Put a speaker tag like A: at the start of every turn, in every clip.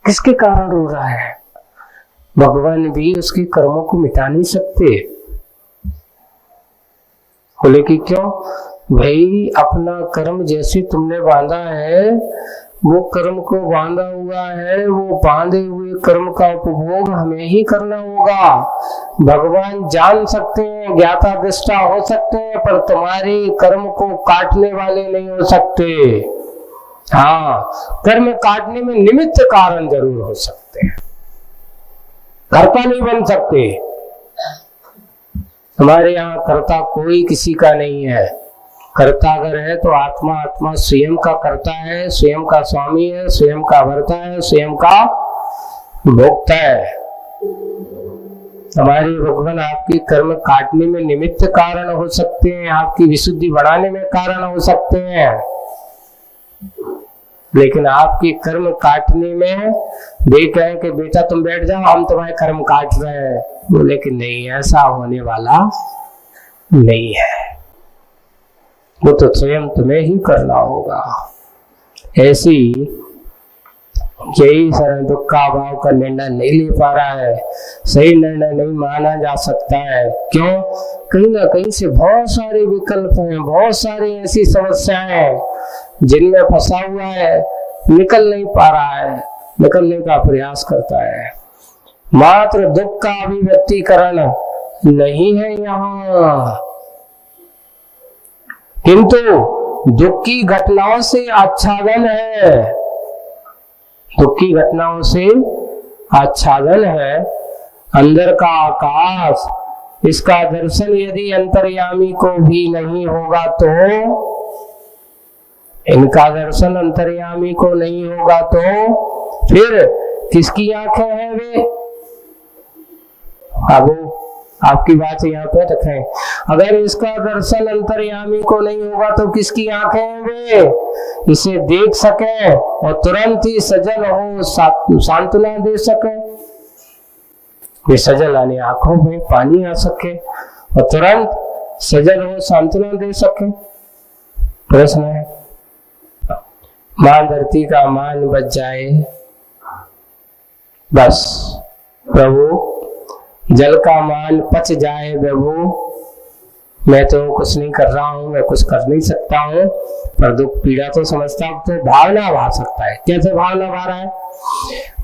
A: किसके कारण रो रहा है? भगवान भी उसके कर्मों को मिटा नहीं सकते। बोले कि क्यों? भाई अपना कर्म जैसे तुमने बांधा है, वो कर्म को बांधा हुआ है, वो बांधे हुए कर्म का उपभोग हमें ही करना होगा। भगवान जान सकते हैं, ज्ञाता दृष्टा हो सकते हैं, पर तुम्हारे कर्म को काटने वाले नहीं हो सकते। हाँ, कर्म काटने में निमित्त कारण जरूर हो सकते हैं, कर्ता नहीं बन सकते। हमारे यहाँ कर्ता कोई किसी का नहीं है। कर्ता अगर है तो आत्मा, आत्मा स्वयं का कर्ता है, स्वयं का स्वामी है, स्वयं का भर्ता है, स्वयं का भोक्ता है। हमारे भगवान आपके कर्म काटने में निमित्त कारण हो सकते हैं, आपकी विशुद्धि बढ़ाने में कारण हो सकते हैं, लेकिन आपके कर्म काटने में देख रहे हैं कि बेटा तुम बैठ जाओ, हम तुम्हारे कर्म काट रहे हैं। बोले कि नहीं, ऐसा होने वाला नहीं है, वो तो स्वयं तुम्हें ही करना होगा। ऐसी यही शरण दुख का भाव का निर्णय नहीं ले पा रहा है, सही निर्णय नहीं माना जा सकता है। क्यों? कहीं ना कहीं से बहुत सारे विकल्प हैं, बहुत सारी ऐसी समस्याएं हैं जिनमें फंसा हुआ है, निकल नहीं पा रहा है, निकलने का प्रयास करता है। मात्र दुख का अभिव्यक्तिकरण नहीं है यहाँ, किंतु दुख की घटनाओं से आच्छादन है, दुख की घटनाओं से आच्छादन है। अंदर का आकाश, इसका दर्शन यदि अंतर्यामी को भी नहीं होगा तो, इनका दर्शन अंतर्यामी को नहीं होगा तो फिर किसकी आंखें हैं वे? अब आपकी बात यहाँ पे रखें, अगर इसका दर्शन अंतर्यामी को नहीं होगा तो किसकी आंखें हैं वे? इसे देख सके और तुरंत ही सजल हो, सांत्वना दे सके। वे सजल आने आंखों में पानी आ सके और तुरंत सजल हो, सांत्वना दे सके। प्रश्न है, मां धरती का मान बच जाए बस, प्रभु जल का मान पच जाए प्रभु, मैं तो कुछ नहीं कर रहा हूं, मैं कुछ कर नहीं सकता हूं, पर दुख पीड़ा तो समझता हूं, तो भावना भा सकता है। कैसे भावना भा रहा है?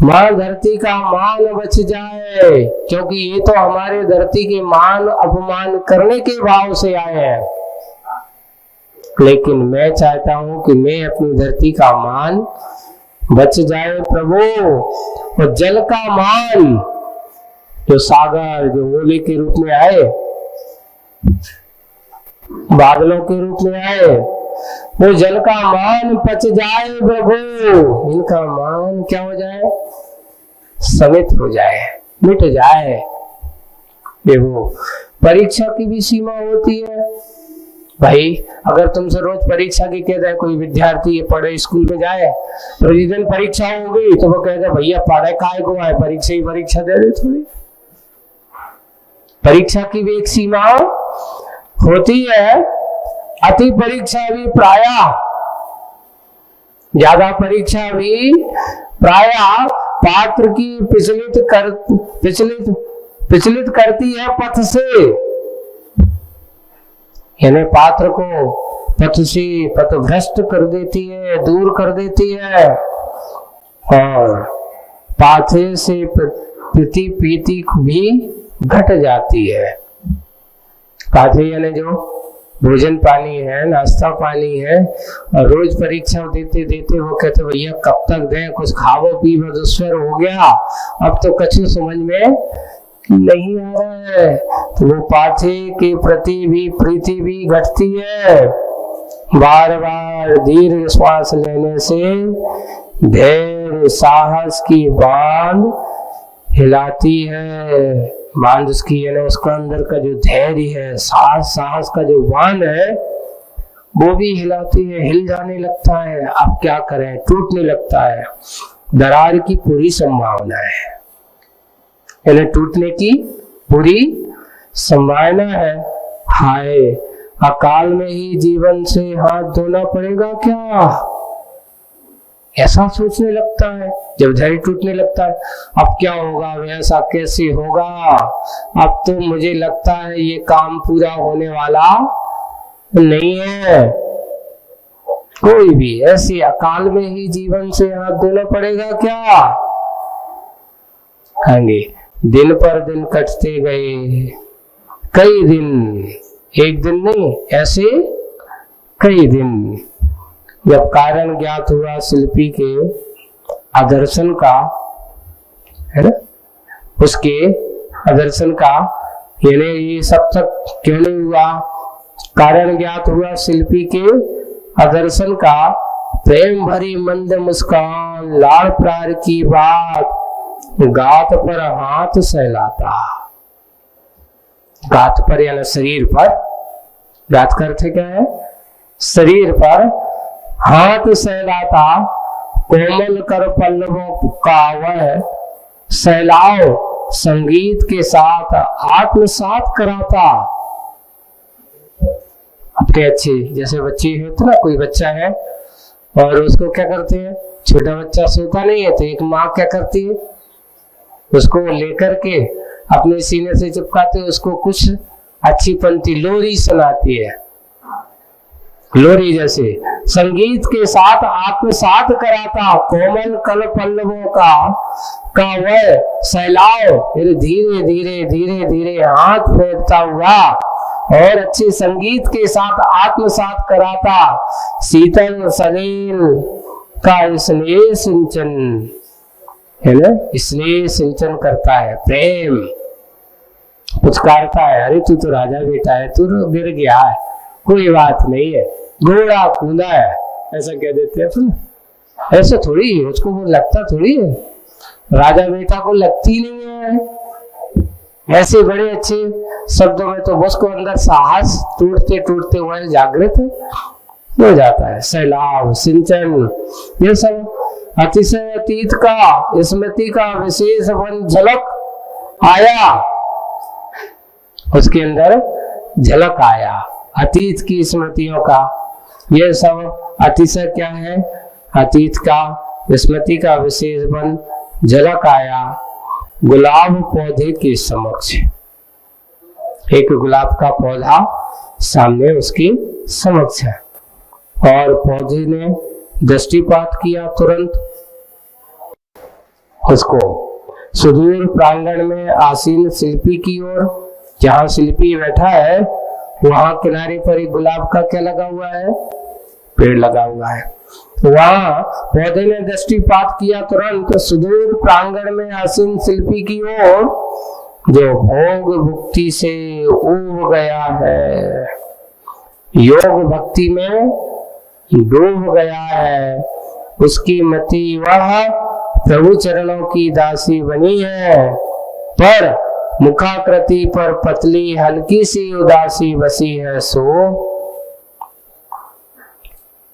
A: मां धरती का मान बच जाए, क्योंकि ये तो हमारे धरती के मान अपमान करने के भाव से आए हैं, लेकिन मैं चाहता हूं कि मैं अपनी धरती का मान बच जाए प्रभु। और जल का मान, जो सागर, जो ओले के रूप में आए, बादलों के रूप में आए, वो जल का मान पच जाए प्रभु, इनका मान क्या हो जाए? समित हो जाए, मिट जाए। देखो, परीक्षा की भी सीमा होती है भाई। अगर तुमसे रोज परीक्षा की कहता है कोई विद्यार्थी पढ़े स्कूल में जाए, प्रतिदिन परीक्षा होगी तो वो कहता है भैया पढ़े काय को आए, परीक्षा ही परीक्षा दे दे थोड़ी। परीक्षा की भी एक सीमा होती है। अति परीक्षा भी प्रायः, ज्यादा परीक्षा भी प्रायः पात्र की पिछलित करती है पथ से, यानी पात्र को पथ से पथभ्रष्ट कर देती है, दूर कर देती है, और पाथे से प्रीति भी घट जाती है। पाथे यानी जो भोजन पानी है, नाश्ता पानी है, और रोज परीक्षा देते देते वो कहते भैया कब तक दें, कुछ खावो पीवो, दुस्वर हो गया, अब तो कछु समझ में नहीं आ रहा है, तो वो पाथे के प्रति भी प्रीति भी घटती है। बार बार दीर्घ श्वास लेने से धैर्य साहस की बांध हिलाती है। बांध उसकी यानी उसका अंदर का जो धैर्य है, साहस का जो बांध है, वो भी हिलाती है, हिल जाने लगता है। आप क्या करें, टूटने लगता है। दरार की पूरी संभावना है, यानी टूटने की पूरी संभावना है। हाय, अकाल में ही जीवन से हाथ धोना पड़ेगा क्या? ऐसा सोचने लगता है। जब धैर्य टूटने लगता है, अब क्या होगा, वैसा कैसे होगा, अब तो मुझे लगता है ये काम पूरा होने वाला नहीं है। कोई भी ऐसे अकाल में ही जीवन से हाथ धोना पड़ेगा क्या? कहेंगे दिन पर दिन कटते गए, कई दिन, एक दिन नहीं, ऐसे कई दिन। जब कारण ज्ञात हुआ शिल्पी के आदर्शन का, है ना, उसके आदर्शन का, यानी ये सब तक क्यों नहीं हुआ? कारण ज्ञात हुआ शिल्पी के आदर्शन का, प्रेम भरी मंद मुस्कान, लाड़ प्यार की बात, गात पर हाथ सहलाता। गात पर यानी शरीर पर, गात का अर्थ क्या है? शरीर पर हाथ सहलाता, कोमल कर पल्लवों का वह सहलाओ संगीत के साथ आत्मसात कराता। अपने अच्छे जैसे बच्चे है तो ना, कोई बच्चा है और उसको क्या करते हैं, छोटा बच्चा सोता नहीं है तो एक माँ क्या करती है, उसको लेकर के अपने सीने से चिपकाते, उसको कुछ अच्छी पंक्ति लोरी सुनाती है। लोरी जैसे संगीत के साथ आत्मसात कराता, कोमल कल पल्लवों का वह सहलाओ, फिर धीरे धीरे धीरे धीरे हाथ फेरता हुआ और अच्छे संगीत के साथ आत्मसात कराता, शीतल सलील का स्नेह सिंचन, है ना, स्नेह सिंचन करता है, प्रेम पुचकारता है। अरे तू तो राजा बेटा है, तू तो गिर गया है, कोई बात नहीं है, घोड़ा कूदा है, ऐसा कह देते हैं। फिर ऐसे थोड़ी है, उसको वो लगता थोड़ी है, राजा बेटा को लगती नहीं है। ऐसे बड़े अच्छे शब्दों में तो उसको अंदर साहस टूटते टूटते हुए जागृत हो जाता है। सैलाब, सिंचन, ये सब अतिशय अतीत का, स्मृति का विशेष वन झलक आया, उसके अंदर झलक आया अतीत की स्मृतियों का। ये सब अतिशय क्या है? अतीत का, स्मृति का विशेष वन झलक आया गुलाब पौधे के समक्ष। एक गुलाब का पौधा सामने उसके समक्ष है और पौधे ने दृष्टिपात किया तुरंत उसको सुदूर प्रांगण में आसीन शिल्पी की ओर। जहां शिल्पी बैठा है वहां किनारे पर एक गुलाब का क्या लगा हुआ है? पेड़ लगा हुआ है। वहां पौधे ने दृष्टिपात किया तुरंत सुदूर प्रांगण में आसीन शिल्पी की ओर, जो भोग भुक्ति से उब गया है, योग भक्ति में डूब गया है। उसकी मति वह प्रभु चरणों की दासी बनी है, पर मुखाकृति पर पतली हल्की सी उदासी बसी है, सो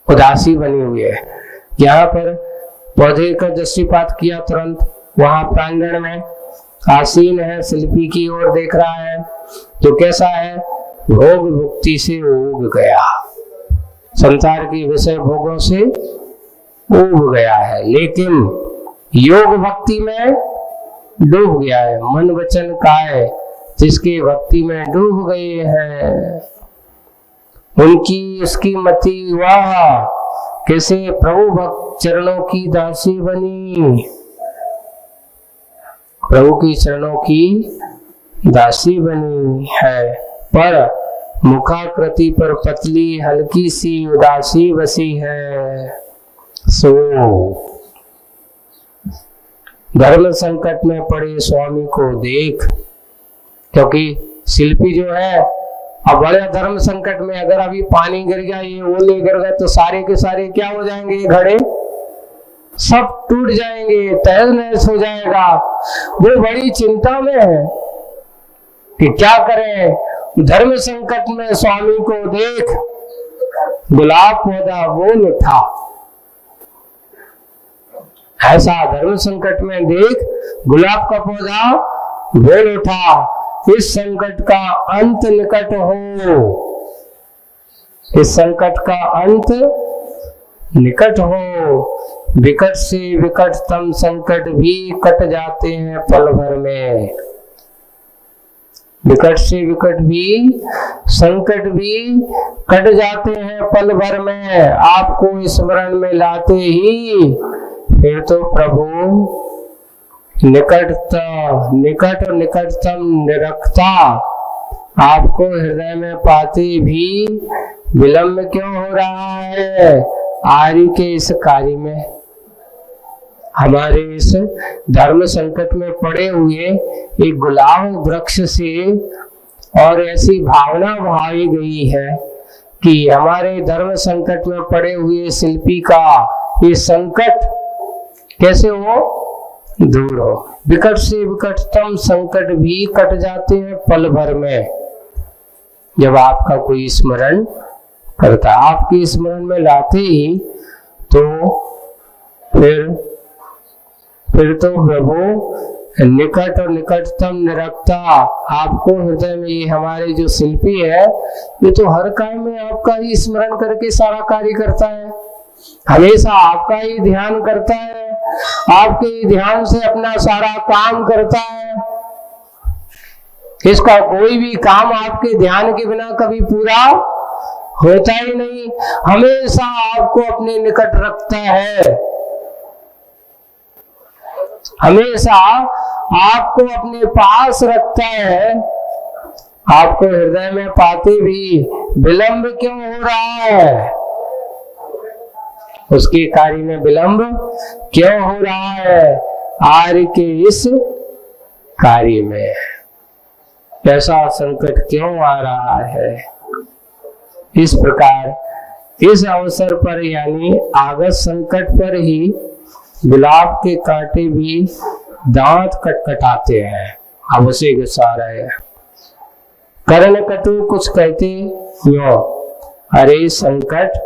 A: उदासी बनी हुई है। यहाँ पर पौधे का दृष्टिपात किया तुरंत, वहां प्रांगण में आसीन है, शिल्पी की ओर देख रहा है, तो कैसा है? भोग भुक्ति से उब गया, संसार की विषय भोगों से उब गया है, लेकिन योग भक्ति में डूब गया है। मन वचन काय जिसके भक्ति में डूब गए हैं, उनकी इसकी मति वाह कैसे प्रभु भक्त चरणों की दासी बनी, प्रभु की चरणों की दासी बनी है, पर मुखाकृति पर पतली हल्की सी उदासी बसी है। सो धर्म संकट में पड़े स्वामी को देख, क्योंकि शिल्पी जो है अब बड़े धर्म संकट में, अगर अभी पानी गिर गया, ये ओले गिर गए तो सारे के सारे क्या हो जाएंगे? घड़े सब टूट जाएंगे, तहस नहस हो जाएगा। वो बड़ी चिंता में है कि क्या करें। धर्म संकट में स्वामी को देख, गुलाब पौधा बोल उठा। ऐसा धर्म संकट में देख गुलाब का पौधा बोल उठा, इस संकट का अंत निकट हो, इस संकट का अंत निकट हो, विकट से विकटतम संकट भी कट जाते हैं पल भर में। विकट से विकट भी संकट भी कट जाते हैं पल भर में। आपको स्मरण में लाते ही फिर तो प्रभु निकट और निकटतम निरखता आपको हृदय में पाते भी विलंब क्यों हो रहा है आर्य के इस कार्य में। हमारे इस धर्म संकट में पड़े हुए एक गुलाब वृक्ष से और ऐसी भावना भाई गई है कि हमारे धर्म संकट में पड़े हुए शिल्पी का ये संकट कैसे हो दूर हो। विकट से विकटतम संकट भी कट जाते हैं पल भर में जब आपका कोई स्मरण करता। आपके स्मरण में लाते ही तो फिर तो प्रभु निकट और निकटतम निरखता आपको हृदय में। ये हमारे जो शिल्पी है ये तो हर काम में आपका ही स्मरण करके सारा कार्य करता है, हमेशा आपका ही ध्यान करता है, आपके ही ध्यान से अपना सारा काम करता है। इसका कोई भी काम आपके ध्यान के बिना कभी पूरा होता ही नहीं, हमेशा आपको अपने निकट रखता है, हमेशा आपको अपने पास रखता है। आपको हृदय में पाते भी विलंब क्यों हो रहा है, उसके कार्य में विलंब क्यों हो रहा है आर्य के इस कार्य में, ऐसा संकट क्यों आ रहा है। इस प्रकार इस अवसर पर यानी आगत संकट पर ही गुलाब के कांटे भी दांत कटकटाते हैं। अब उसे गुस्सा रहे हैं। कर्ण कटु कुछ कहते यो, अरे संकट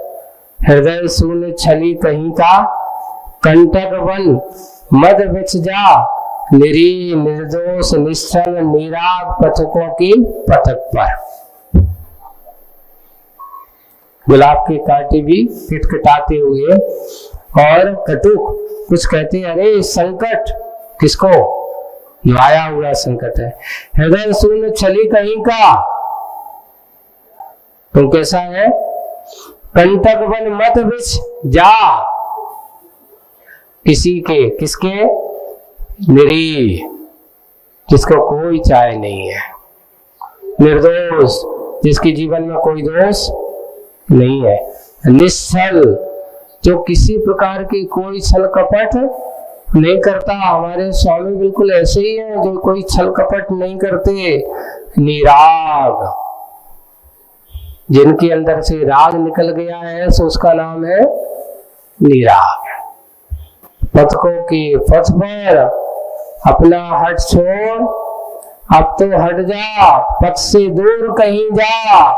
A: हृदय शून्य छली कहीं का, कंटक बन मद बिछ जा, निरी निर्दोष निश्चल निराग पथकों की पथक पर। गुलाब के कांटे भी खटखटाते हुए और कटुक कुछ कहते, अरे संकट किसको, जो आया हुआ संकट है। हृदय शून्य छली कहीं का, तुम कैसा है, कंटक बन मत बिछ जा, किसी के किसके निरी, जिसको कोई चाय नहीं है, निर्दोष जिसके जीवन में कोई दोष नहीं है, निश्चल जो किसी प्रकार की कोई छल कपट नहीं करता। हमारे स्वामी बिल्कुल ऐसे ही हैं जो कोई छल कपट नहीं करते। निराग जिनके अंदर से राग निकल गया है सो उसका नाम है निराग। पथकों के पथ पर अपना हट छोड़, अब तो हट जा, पथ से दूर कहीं जा,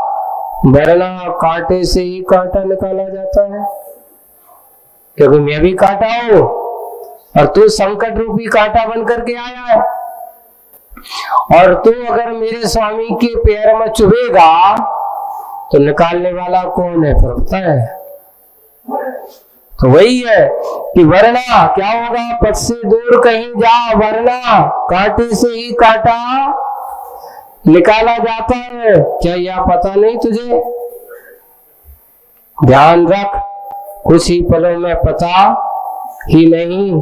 A: वरना कांटे से ही कांटा निकाला जाता है। क्योंकि मैं भी कांटा हूं और तू संकट रूपी कांटा बन करके आया है, और तू अगर मेरे स्वामी के पैर में चुभेगा तो निकालने वाला कौन है, पता है। तो वही है कि वरना क्या होगा, पथ से दूर कहीं जा, वरना कांटे से ही कांटा निकाला जाता है। क्या यह पता नहीं तुझे? ध्यान रख, कुछ ही पलों में पता ही नहीं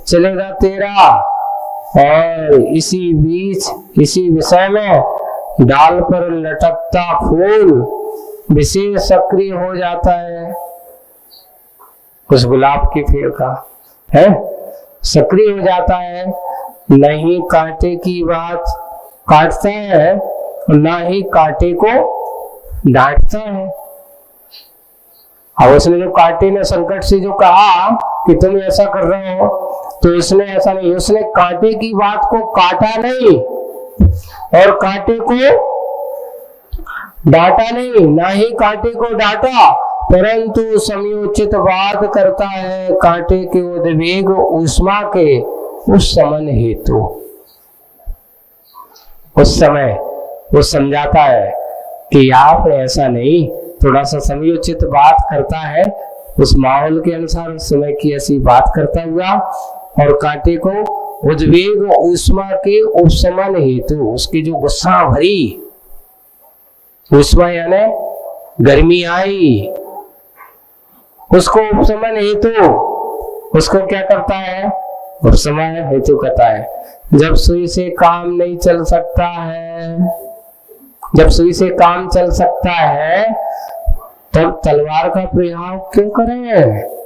A: चलेगा तेरा। और इसी बीच इसी विषय में डाल पर लटकता फूल विशेष सक्रिय हो जाता है। उस गुलाब के पेड़ का है सक्रिय हो जाता है, नहीं कांटे की बात काटता है और ना ही कांटे को डांटता है। अब उसने जो कांटे ने संकट से जो कहा कि तुम ऐसा कर रहे हो, तो इसने ऐसा नहीं, उसने कांटे की बात को काटा नहीं और कांटे को डांटा नहीं, ना ही कांटे को डांटा, परंतु समयोचित बात करता है कांटे के उद्वेग ऊष्मा के उस समन हेतु। उस समय वो समझाता है कि आप ऐसा नहीं, थोड़ा सा समयोचित बात करता है उस माहौल के अनुसार उस समय की ऐसी बात करता हुआ और कांटे को उद्वेग ऊष्मा के उपशमन हेतु उसकी जो गुस्सा भरी ऊष्मा यानी गर्मी आई, उसको उपशमन हेतु उसको क्या करता है? उपशमन हेतु करता है। जब सुई से काम नहीं चल सकता है, जब सुई से काम चल सकता है तब तलवार का प्रयोग क्यों करें?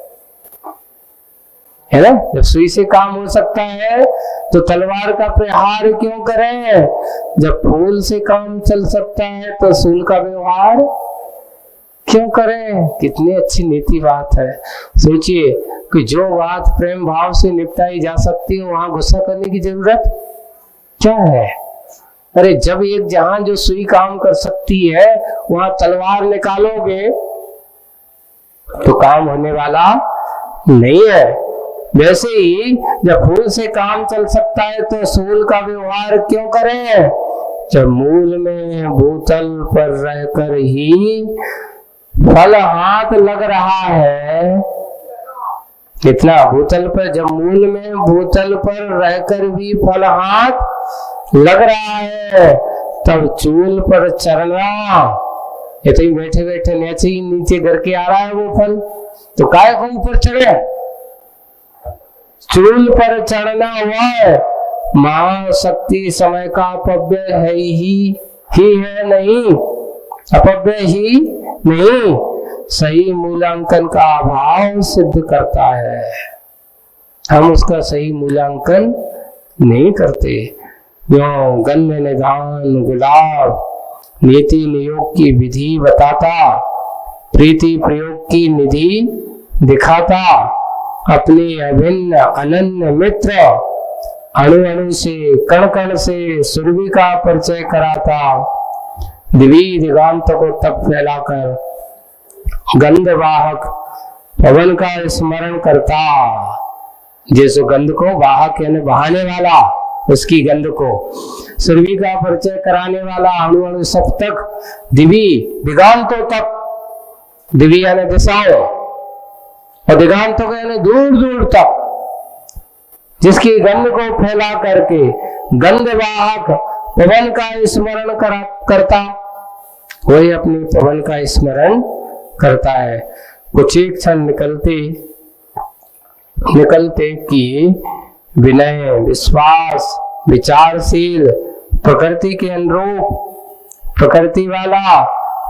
A: है ना? जब सुई से काम हो सकता है तो तलवार का प्रहार क्यों करें? जब फूल से काम चल सकता है तो सूल का व्यवहार क्यों करें? कितनी अच्छी नीति बात है। सोचिए कि जो बात प्रेम भाव से निपटाई जा सकती है वहां गुस्सा करने की जरूरत क्या है? अरे जब एक जहां जो सुई काम कर सकती है वहां तलवार निकालोगे तो काम होने वाला नहीं है। वैसे ही जब फूल से काम चल सकता है तो सूल का व्यवहार क्यों करें? जब मूल में भूतल पर रहकर ही फल हाथ लग रहा है, कितना भूतल पर, जब मूल में भूतल पर रहकर भी फल हाथ लग रहा है तब चूल पर चढ़ना, ये तो बैठे बैठे नीचे घर के आ रहा है वो फल, तो काय को ऊपर चढ़े? चूल पर चढ़ना हुआ महाशक्ति समय का अपव्यय है ही है नहीं, अपव्यय ही नहीं, सही मूल्यांकन का अभाव सिद्ध करता है। हम उसका सही मूल्यांकन नहीं करते। जो गंध निधान गुलाब नीति नियोग की विधि बताता, प्रीति प्रयोग की निधि दिखाता, अपने अभिन्न अनन्य मित्र अणु अणु से कण कण से सुरभि का परिचय कराता, दिव्य दिगांत को तब फैलाकर गंधवाहक पवन का स्मरण करता, जैसे गंध को वाहक यानी बहाने वाला, उसकी गंध को सुरभि का परिचय कराने वाला अणु अणु सब तक दिव्य दिगांतों तक, दिव्य यानी दिशाओं और दिगांतों को यानी दूर दूर तक, जिसकी गंध को फैला करके गंधवाहक पवन का स्मरण करता, वही अपने पवन का स्मरण करता है। कुछ एक क्षण निकलते कि विनय विश्वास विचारशील प्रकृति के अनुरूप प्रकृति वाला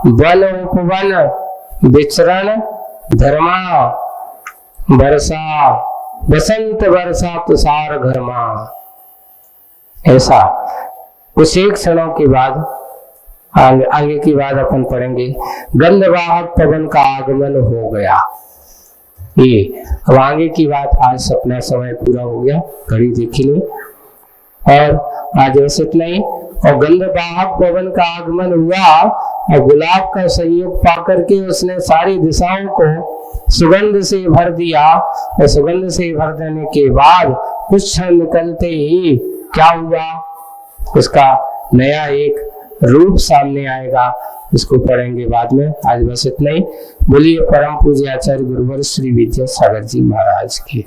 A: वन उपवन विचरण धर्मा वर्षा बसंत वर्षा तुषार घर्मा, ऐसा कुछ एक क्षणों के बाद आगे की बात अपन पढ़ेंगे। गंधवाहक पवन का आगमन हो गया, ये अब आगे की बात। आज अपना समय पूरा हो गया, घड़ी देखी नहीं, और आज बस इतना ही। और गंधवाहक पवन का आगमन हुआ और गुलाब का संयोग पाकर के उसने सारी दिशाओं को सुगंध से भर दिया, और सुगंध से भर देने के बाद कुछ क्षण निकलते ही क्या हुआ, उसका नया एक रूप सामने आएगा, इसको पढ़ेंगे बाद में। आज बस इतना ही। बोलिए परम पूज्य आचार्य गुरुवर श्री विद्यासागर जी महाराज की।